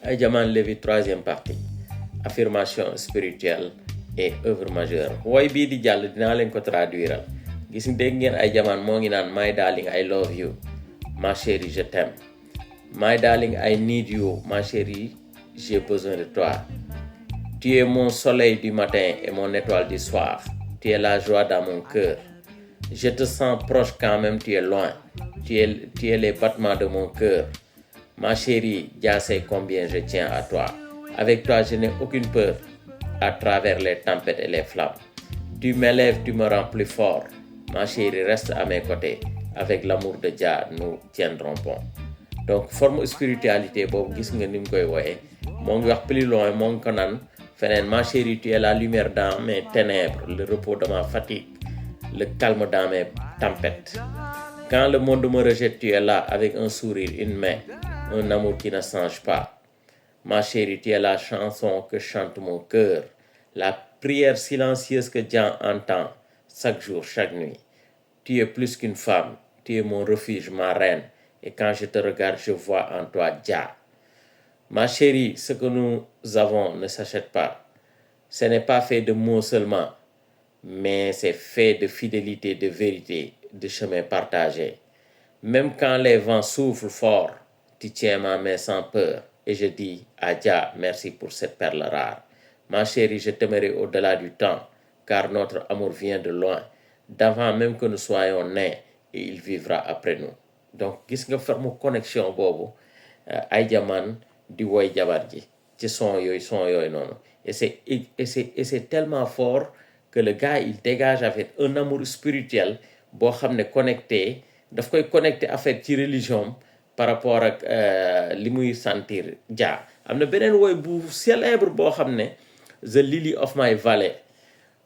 Aïdjaman Lévi, troisième partie. Affirmation spirituelle et œuvre majeure. Woy bii di jàll dinaa leen ko traduiral. Gis dégg ngeen Aïdjaman moo ngi naan my darling I love you, ma chérie je t'aime. My darling I need you, ma chérie j'ai besoin de toi. Tu es mon soleil du matin et mon étoile du soir. Tu es la joie dans mon cœur. Je te sens proche quand même tu es loin. Tu es les battements de mon cœur. Ma chérie, Dia sait combien je tiens à toi. Avec toi, je n'ai aucune peur à travers les tempêtes et les flammes. Tu m'élèves, tu me rends plus fort. Ma chérie, reste à mes côtés. Avec l'amour de Dia, nous tiendrons bon. Donc, forme spiritualité, boobu gis nga ni mu koy wooye moo ngi wax plus loin moo ngi ko naan feneen ma chérie, tu es la lumière dans mes ténèbres, le repos de ma fatigue, le calme dans mes tempêtes. Quand le monde me rejette, tu es là avec un sourire, une main, un amour qui ne change pas. Ma chérie, tu es la chanson que chante mon cœur, la prière silencieuse que Dieu entend chaque jour, chaque nuit. Tu es plus qu'une femme, tu es mon refuge, ma reine, et quand je te regarde, je vois en toi Dia. Ma chérie, ce que nous avons ne s'achète pas. Ce n'est pas fait de mots seulement, mais c'est fait de fidélité, de vérité, de chemin partagé. Même quand les vents soufflent fort, tu tiens ma main sans peur. Et je dis à Dia, merci pour cette perle rare. Ma chérie, je t'aimerai au-delà du temps, car notre amour vient de loin, d'avant même que nous soyons nés, et il vivra après nous. Donc, gis nga forme connexion boobu Aïdjaman di woy jabar ji ci son yooyu noonu. Et c'est tellement fort que le gars il dégage en fait un amour spirituel boo xam ne connecté daf koy connecté en fait ci religion par rapport ak li muy sentir Dia. Am na beneen woy bu célèbre boo xam ne The Lily of My Valley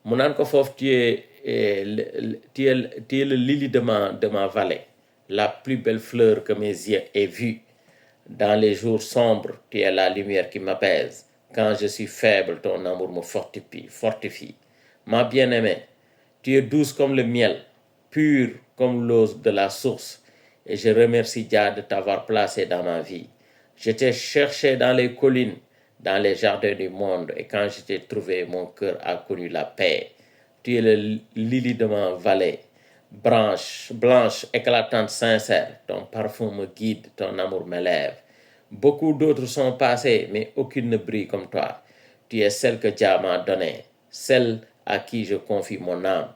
mu naan ko foofu tu es le lily de ma vallée, la plus belle fleur que mes yeux aient vue. Dans les jours sombres, tu es la lumière qui m'apaise. Quand je suis faible, ton amour me fortifie. Ma bien-aimée, tu es douce comme le miel, pure comme l'eau de la source. Et je remercie Dia de t'avoir placé dans ma vie. Je t'ai cherché dans les collines, dans les jardins du monde, et quand je t'ai trouvé, mon cœur a connu la paix. Tu es le lily de ma vallée, blanche, éclatante, sincère. Ton parfum me guide, ton amour m'élève. Beaucoup d'autres sont passés, mais aucune ne brille comme toi. Tu es celle que Dia m'a donnée, celle à qui je confie mon âme.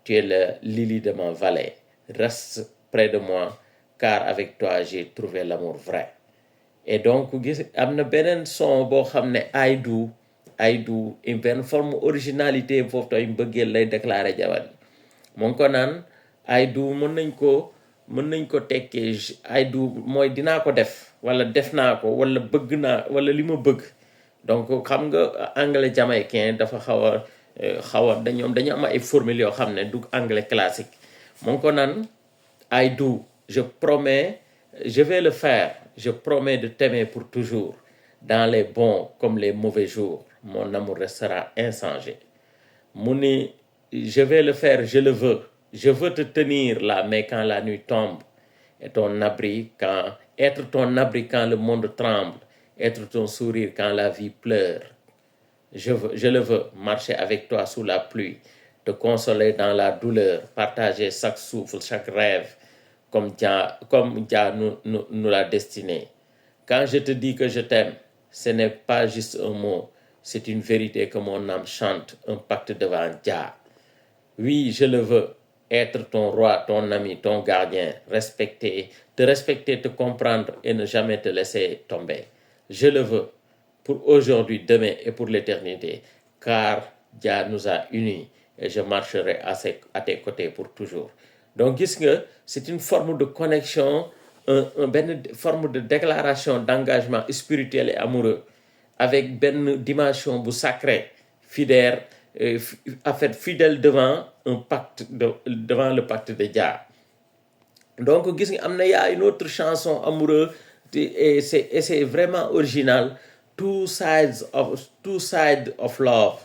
Tu es le lily de ma vallée. Reste près de moi, car avec toi j'ai trouvé l'amour vrai. Et donc gis am na beneen son boo xam ne I do une benn forme originalité foofu tamit mbëggeel lay déclaré jabar yi moo ngi ko naan I do mën nañ ko tekkee I do mooy dinaa ko def wala def naa ko wala bëgg naa wala li ma bëgg. Donc xam nga anglais jamaïcain dafa xaw a dañu am ay formules yoo xam ne du anglais classique. moo ngi ko naan I do, je promets, je vais le faire, je promets de t'aimer pour toujours. Dans les bons comme les mauvais jours, mon amour restera inchangé. Mouni, je vais le faire, je le veux. Je veux te tenir là, mais quand la nuit tombe, et être ton abri quand le monde tremble, être ton sourire quand la vie pleure. Je le veux, marcher avec toi sous la pluie, te consoler dans la douleur, partager chaque souffle, chaque rêve, comme Dia nous l'a destiné. Quand je te dis que je t'aime, ce n'est pas juste un mot, c'est une vérité que mon âme chante, un pacte devant Dia. Oui, je le veux, être ton roi, ton ami, ton gardien, te respecter, te comprendre et ne jamais te laisser tomber. Je le veux, pour aujourd'hui, demain et pour l'éternité, car Dia nous a unis et je marcherai à tes côtés pour toujours. Donc gis nga c'est une forme de connexion, benn forme de déclaration d'engagement spirituel et amoureux avec benn dimension bu sacrée, fidèle devant devant le pacte de Dia. Donc gis nga am na yaa une autre chanson amoureuse et c'est vraiment original. Two sides of love,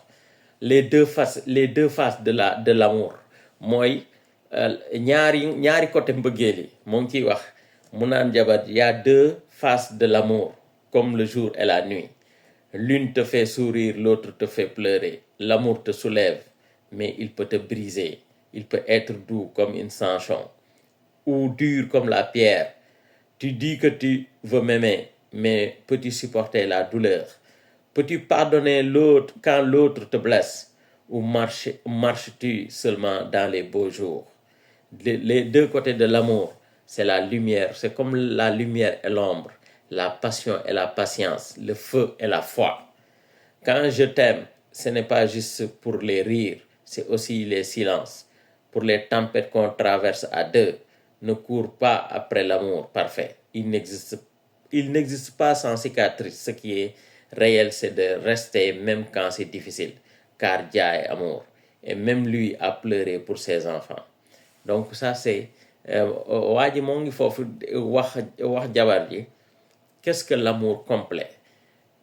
les deux faces de l'amour. Mooy ñaari côté mbëggeel yi moo ngi ciy wax mu naan jabar y a deux faces de l'amour. comme le jour et la nuit. L'une te fait sourire, l'autre te fait pleurer. L'amour te soulève, mais il peut te briser. Il peut être doux comme une sanchon ou dur comme la pierre. Tu dis que tu veux m'aimer, mais peux-tu supporter la douleur? Peux-tu pardonner l'autre quand l'autre te blesse? Ou marches-tu seulement dans les beaux jours? Les deux côtés de l'amour, c'est la lumière. C'est comme la lumière et l'ombre, la passion et la patience, le feu et la foi. Quand je t'aime, ce n'est pas juste pour les rires, c'est aussi les silences. Pour les tempêtes qu'on traverse à deux, ne cours pas après l'amour parfait. Il n'existe pas sans cicatrice. Ce qui est réel, c'est de rester même quand c'est difficile, car Dieu est amour. Et même lui a pleuré pour ses enfants. Donc ça c'est waa ji moo ngi foofu wax jabar ji qu'est-ce que l'amour complet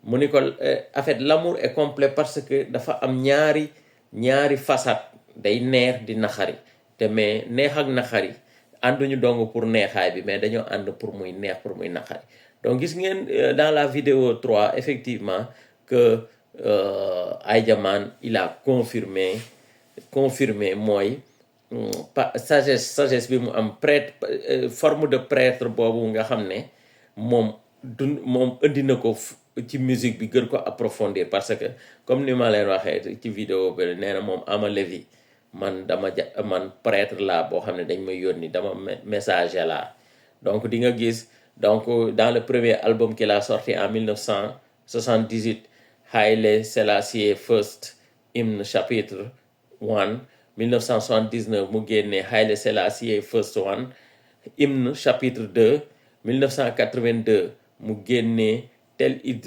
mu ni ko en fait l'amour est complet parce que dafa am ñaari façade day neex di naxari te mais neex ak naxari ànduñu dong pour neexaay bi mais dañoo ànd pour muy neex pour muy naxari donc gis ngeen dans la vidéo 3 effectivement que Aïdiamane il a confirmé mooy sagesse bi mu am prêtre forme de prêtre boobu nga xam ne moom indi na ko ci musique bi gën ko approfondir parce que comme ni ma leen waxee ci vidéo bi nee na moom Ama Lévi man prêtre laa boo xam ne dañ may yónni dama messager laa donc di nga gis donc dans le premier album qu'il a sorti en 1978 Haile Selassie First Hymne chapitre 1 1979 mu génne Haile Selassie First One Hymne chapitre 2 1982 mu génne Tell It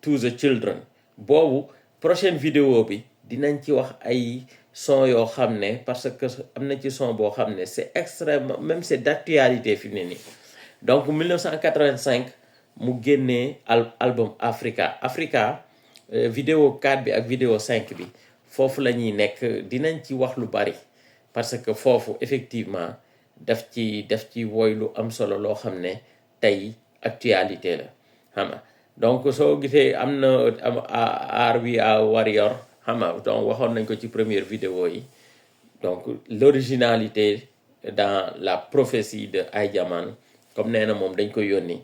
to the Children boobu prochaine vidéo bi dinañ ci wax ay son yoo xam ne parce que am na ci son boo xam ne c'est extrêmement même c'est d'actualité fi mu ne nii donc 1985 mu génne album Africa vidéo 4 bi ak vidéo 5 bi foofu la ñuy nekk dinañ ci wax lu bari parce que foofu effectivement daf ci woy lu am solo loo xam ne tey actualité la xam nga donc soo gisee am na Are We a Warrior xam nga donc waxoon nañ ko ci première vidéo yi donc l'originalité dans la prophétie de Aïdiamane comme nee na moom dañ ko yónni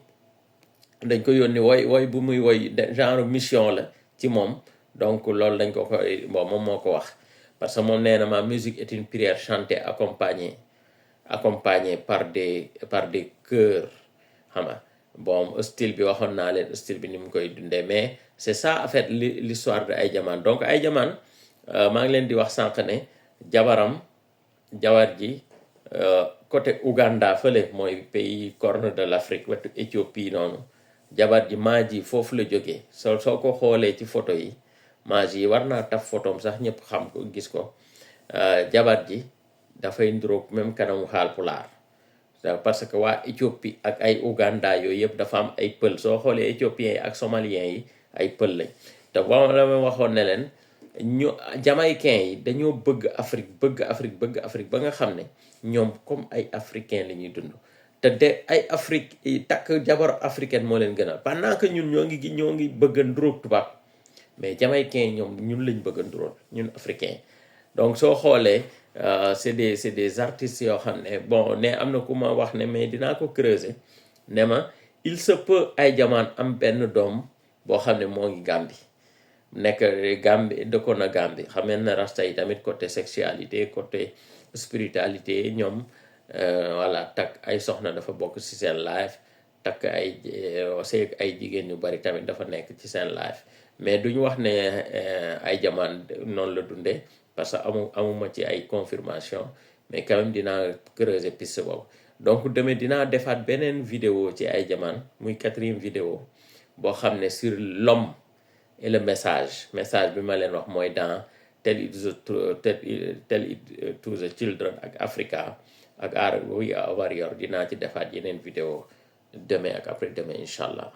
woy bu muy woy genre mission la ci moom donc loolu dañ ko koy moom moo ko wax parce que moom nee na ma musique est une prière chantée accompagnée par des chœurs xam nga bon style bi waxoon naa leen style bi ni mu koy dundee mais c'est ça en fait l'histoire de Aïdiamane donc Aïdiamane maa ngi leen di wax sànq ne jawar ji côté Ouganda fële mooy pays corne de l'Afrique wetu Éthiopie noonu jabar ji Madji foofu la jógee soo ko xoolee ci photo yi Madji war naa taf photom sax ñëpp xam ko gis ko jabar ji dafay ndróog même kanamu Haalpulaar parce que waa Éthiopie ak ay Ouganda yooyu yëpp dafa am ay pël soo xoolee éthiopiens yi ak somaliens yi ay pël lañ te boo la ma waxoon ne leen ñu jamaïcains yi dañoo bëgg Afrique ba nga xam ne ñoom comme ay africains la ñuy dund te de ay Afrique takk jabar africaine moo leen gënal pendant que ñun ñoo ngi bëgg a nduróog tubaab mais jamaïcains yi ñoom ñun lañ bëgg a nduróog ñun africains donc soo xoolee c'est des artistes yoo xam ne bon ne am na ku ma wax ne mais dinaa ko creuser ne ma il se peut Aïdiamane am benn doom boo xam ne moo ngi Gambie nekk Gambie dëkkoon na Gambie xam ngeen ne rasta yi tamit côté sexualité côté spiritualité ñoom voilà takk ay soxna dafa bokk ci seen life takk ay jigéen ñu bari tamit dafa nekk ci seen life mais duñu wax ne Aïdiamane noonu la dundee parce que amuma ci ay confirmation mais quand même dinaa creuser piste boobu donc demain dinaa defaat beneen vidéo ci Aïdiamane muy 4e vidéo boo xam ne sur l'homme et le message bi ma leen wax mooy dans Tell It to the Children ak Africa ak Are We a Warrior dinaa ci defaat yeneen vidéo demain ak après demain incha allah